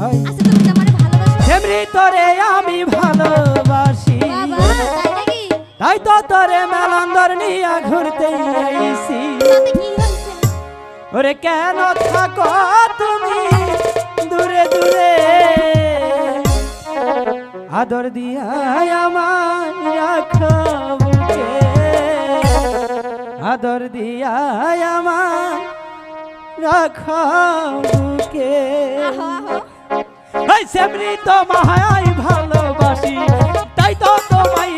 আচ্ছা তুমি কি আমারে ভালোবাসো? সেমরি তোরে আমি ভালোবাসি, বাবা তাই নাকি? তাই তো তোরে মেলান্দর নিয়া ঘুরতে আইছি। তাতে কি হইছে? ওরে কেন থাকো তুমি দূরে দূরে, আদর দিয়া আমায় রাখো বুকে, আদর দিয়া আমায় রাখো বুকে। আহো আহো এই সেমরি তোমায় ভালোবাসি, তাই তো তোমায়